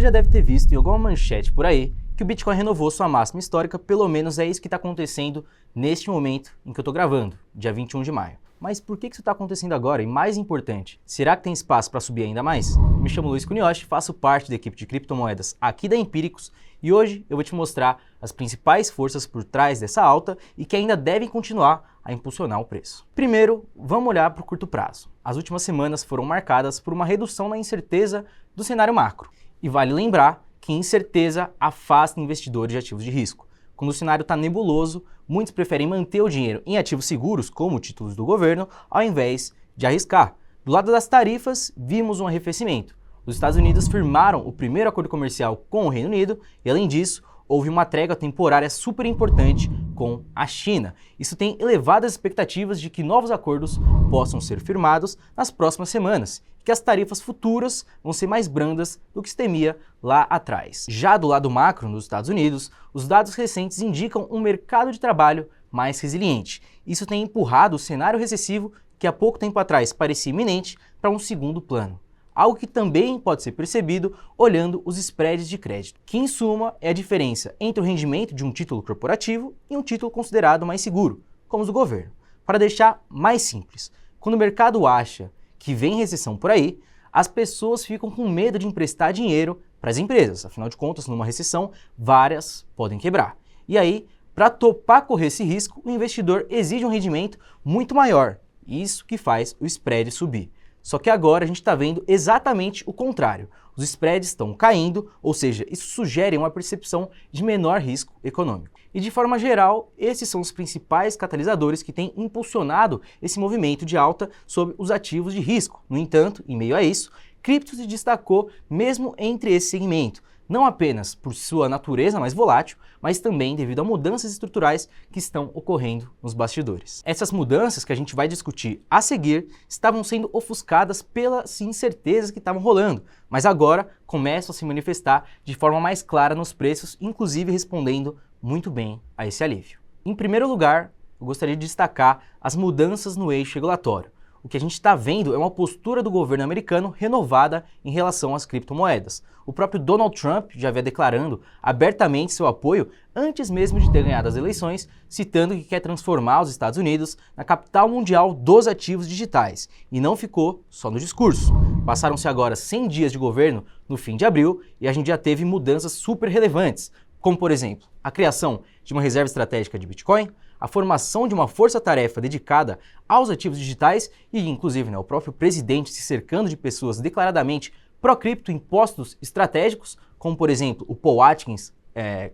já deve ter visto em alguma manchete por aí que o Bitcoin renovou sua máxima histórica, pelo menos é isso que está acontecendo neste momento em que eu estou gravando, dia 21 de maio. Mas por que isso está acontecendo agora? E mais importante, será que tem espaço para subir ainda mais? Me chamo Luiz Cunioche, faço parte da equipe de criptomoedas aqui da Empíricos e hoje eu vou te mostrar as principais forças por trás dessa alta e que ainda devem continuar a impulsionar o preço. Primeiro, vamos olhar para o curto prazo. As últimas semanas foram marcadas por uma redução na incerteza do cenário macro. E vale lembrar que incerteza afasta investidores de ativos de risco. Quando o cenário está nebuloso, muitos preferem manter o dinheiro em ativos seguros, como títulos do governo, ao invés de arriscar. Do lado das tarifas, vimos um arrefecimento. Os Estados Unidos firmaram o primeiro acordo comercial com o Reino Unido e, além disso, houve uma trégua temporária super importante com a China. Isso tem elevado as expectativas de que novos acordos possam ser firmados nas próximas semanas, que as tarifas futuras vão ser mais brandas do que se temia lá atrás. Já do lado macro, nos Estados Unidos, os dados recentes indicam um mercado de trabalho mais resiliente. Isso tem empurrado o cenário recessivo, que há pouco tempo atrás parecia iminente, para um segundo plano. Algo que também pode ser percebido olhando os spreads de crédito, que em suma é a diferença entre o rendimento de um título corporativo e um título considerado mais seguro, como os do governo. Para deixar mais simples, quando o mercado acha que vem recessão por aí, as pessoas ficam com medo de emprestar dinheiro para as empresas. Afinal de contas, numa recessão, várias podem quebrar. E aí, para topar correr esse risco, o investidor exige um rendimento muito maior. Isso que faz o spread subir. Só que agora a gente está vendo exatamente o contrário. Os spreads estão caindo, ou seja, isso sugere uma percepção de menor risco econômico. E de forma geral, esses são os principais catalisadores que têm impulsionado esse movimento de alta sobre os ativos de risco. No entanto, em meio a isso, cripto se destacou mesmo entre esse segmento, não apenas por sua natureza mais volátil, mas também devido a mudanças estruturais que estão ocorrendo nos bastidores. Essas mudanças que a gente vai discutir a seguir estavam sendo ofuscadas pelas incertezas que estavam rolando, mas agora começam a se manifestar de forma mais clara nos preços, inclusive respondendo muito bem a esse alívio. Em primeiro lugar, eu gostaria de destacar as mudanças no eixo regulatório. O que a gente está vendo é uma postura do governo americano renovada em relação às criptomoedas. O próprio Donald Trump já havia declarando abertamente seu apoio antes mesmo de ter ganhado as eleições, citando que quer transformar os Estados Unidos na capital mundial dos ativos digitais. E não ficou só no discurso. Passaram-se agora 100 dias de governo no fim de abril e a gente já teve mudanças super relevantes, como por exemplo, a criação de uma reserva estratégica de Bitcoin, a formação de uma força-tarefa dedicada aos ativos digitais e, inclusive, o próprio presidente se cercando de pessoas declaradamente pró-cripto em postos estratégicos, como, por exemplo, o Paul Atkins,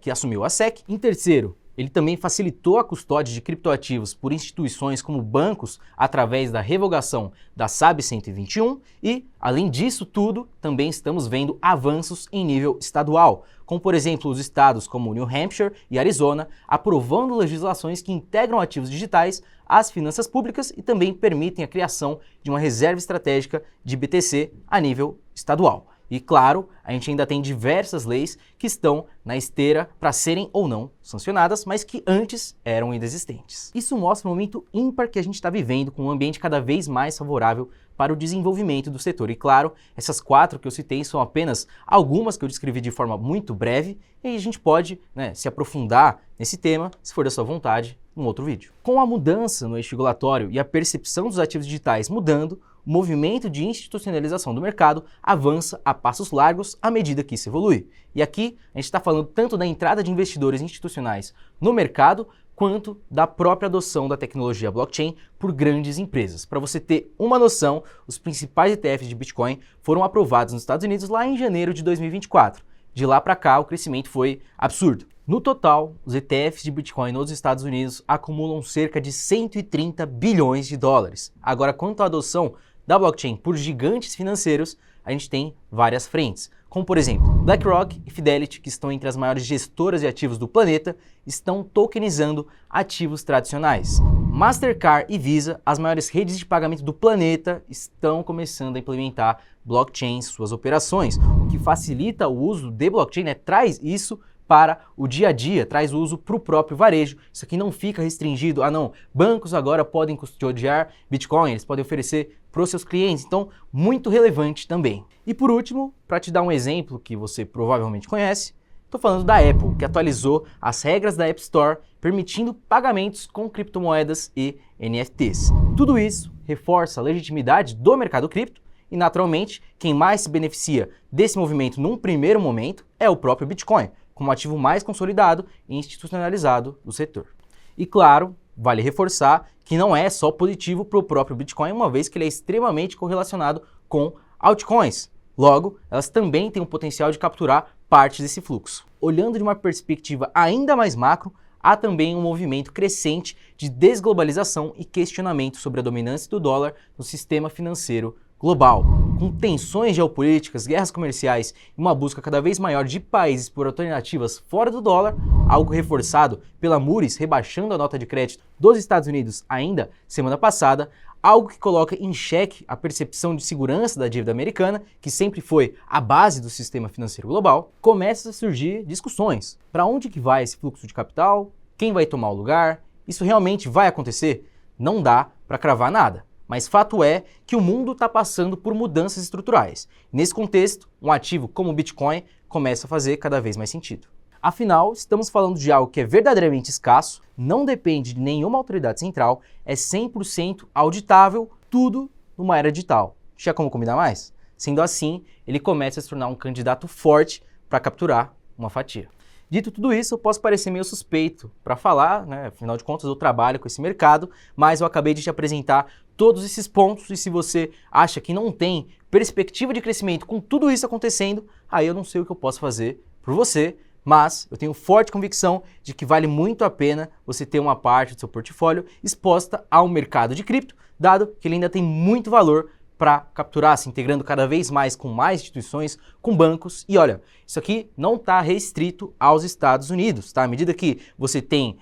que assumiu a SEC. Em terceiro, ele também facilitou a custódia de criptoativos por instituições como bancos através da revogação da SAB 121 e, além disso tudo, também estamos vendo avanços em nível estadual, como por exemplo os estados como New Hampshire e Arizona aprovando legislações que integram ativos digitais às finanças públicas e também permitem a criação de uma reserva estratégica de BTC a nível estadual. E claro, a gente ainda tem diversas leis que estão na esteira para serem ou não sancionadas, mas que antes eram inexistentes. Isso mostra um momento ímpar que a gente está vivendo, com um ambiente cada vez mais favorável para o desenvolvimento do setor. E claro, essas 4 que eu citei são apenas algumas que eu descrevi de forma muito breve, e aí a gente pode se aprofundar nesse tema, se for da sua vontade, num outro vídeo. Com a mudança no eixo regulatório e a percepção dos ativos digitais mudando, o movimento de institucionalização do mercado avança a passos largos à medida que isso evolui. E aqui a gente está falando tanto da entrada de investidores institucionais no mercado, quanto da própria adoção da tecnologia blockchain por grandes empresas. Para você ter uma noção, os principais ETFs de Bitcoin foram aprovados nos Estados Unidos lá em janeiro de 2024. De lá para cá, o crescimento foi absurdo. No total, os ETFs de Bitcoin nos Estados Unidos acumulam cerca de 130 bilhões de dólares. Agora, quanto à adoção da blockchain por gigantes financeiros, a gente tem várias frentes, como por exemplo, BlackRock e Fidelity, que estão entre as maiores gestoras de ativos do planeta, estão tokenizando ativos tradicionais. Mastercard e Visa, as maiores redes de pagamento do planeta, estão começando a implementar blockchain em suas operações, o que facilita o uso de blockchain, traz isso para o dia a dia, traz uso para o próprio varejo. Isso aqui não fica restringido, não, bancos agora podem custodiar Bitcoin, eles podem oferecer para os seus clientes, então muito relevante também. E por último, para te dar um exemplo que você provavelmente conhece, estou falando da Apple, que atualizou as regras da App Store, permitindo pagamentos com criptomoedas e NFTs. Tudo isso reforça a legitimidade do mercado cripto e, naturalmente, quem mais se beneficia desse movimento num primeiro momento é o próprio Bitcoin, como ativo mais consolidado e institucionalizado do setor. E claro, vale reforçar que não é só positivo para o próprio Bitcoin, uma vez que ele é extremamente correlacionado com altcoins. Logo, elas também têm o potencial de capturar parte desse fluxo. Olhando de uma perspectiva ainda mais macro, há também um movimento crescente de desglobalização e questionamento sobre a dominância do dólar no sistema financeiro global. Com tensões geopolíticas, guerras comerciais e uma busca cada vez maior de países por alternativas fora do dólar, algo reforçado pela Moody's rebaixando a nota de crédito dos Estados Unidos ainda semana passada, algo que coloca em xeque a percepção de segurança da dívida americana, que sempre foi a base do sistema financeiro global, começa a surgir discussões. Para onde que vai esse fluxo de capital? Quem vai tomar o lugar? Isso realmente vai acontecer? Não dá para cravar nada. Mas fato é que o mundo está passando por mudanças estruturais. Nesse contexto, um ativo como o Bitcoin começa a fazer cada vez mais sentido. Afinal, estamos falando de algo que é verdadeiramente escasso, não depende de nenhuma autoridade central, é 100% auditável, tudo numa era digital. Tinha como combinar mais? Sendo assim, ele começa a se tornar um candidato forte para capturar uma fatia. Dito tudo isso, eu posso parecer meio suspeito para falar, afinal de contas eu trabalho com esse mercado, mas eu acabei de te apresentar todos esses pontos e se você acha que não tem perspectiva de crescimento com tudo isso acontecendo, aí eu não sei o que eu posso fazer por você, mas eu tenho forte convicção de que vale muito a pena você ter uma parte do seu portfólio exposta ao mercado de cripto, dado que ele ainda tem muito valor para capturar, se integrando cada vez mais com mais instituições, com bancos. E olha, isso aqui não está restrito aos Estados Unidos, tá? À medida que você tem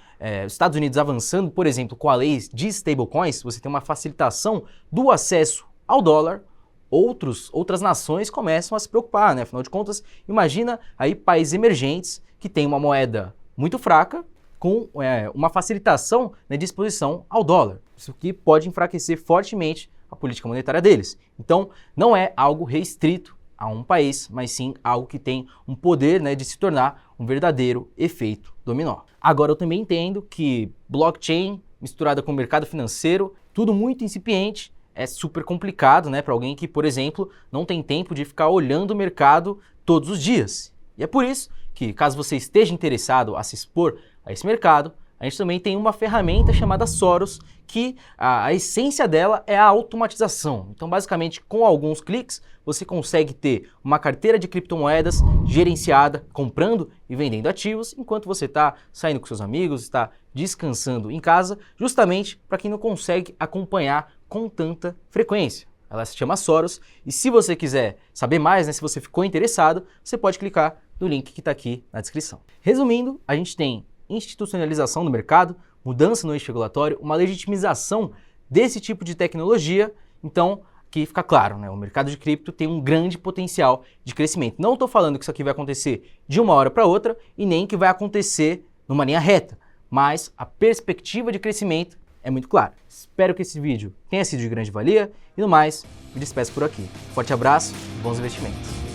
os Estados Unidos avançando, por exemplo, com a lei de stablecoins, você tem uma facilitação do acesso ao dólar, outras nações começam a se preocupar, né? Afinal de contas, imagina aí países emergentes que têm uma moeda muito fraca, com uma facilitação na disposição ao dólar. Isso aqui pode enfraquecer fortemente a política monetária deles. Então, não é algo restrito a um país, mas sim algo que tem um poder de se tornar um verdadeiro efeito dominó. Agora, eu também entendo que blockchain misturada com o mercado financeiro, tudo muito incipiente, é super complicado para alguém que, por exemplo, não tem tempo de ficar olhando o mercado todos os dias. E é por isso que, caso você esteja interessado a se expor a esse mercado, a gente também tem uma ferramenta chamada Soros, que a essência dela é a automatização. Então, basicamente, com alguns cliques, você consegue ter uma carteira de criptomoedas gerenciada, comprando e vendendo ativos, enquanto você está saindo com seus amigos, está descansando em casa, justamente para quem não consegue acompanhar com tanta frequência. Ela se chama Soros, e se você quiser saber mais, se você ficou interessado, você pode clicar no link que está aqui na descrição. Resumindo, a gente tem institucionalização do mercado, mudança no eixo regulatório, uma legitimização desse tipo de tecnologia. Então, aqui fica claro, o mercado de cripto tem um grande potencial de crescimento. Não estou falando que isso aqui vai acontecer de uma hora para outra e nem que vai acontecer numa linha reta, mas a perspectiva de crescimento é muito clara. Espero que esse vídeo tenha sido de grande valia e no mais, me despeço por aqui. Forte abraço e bons investimentos.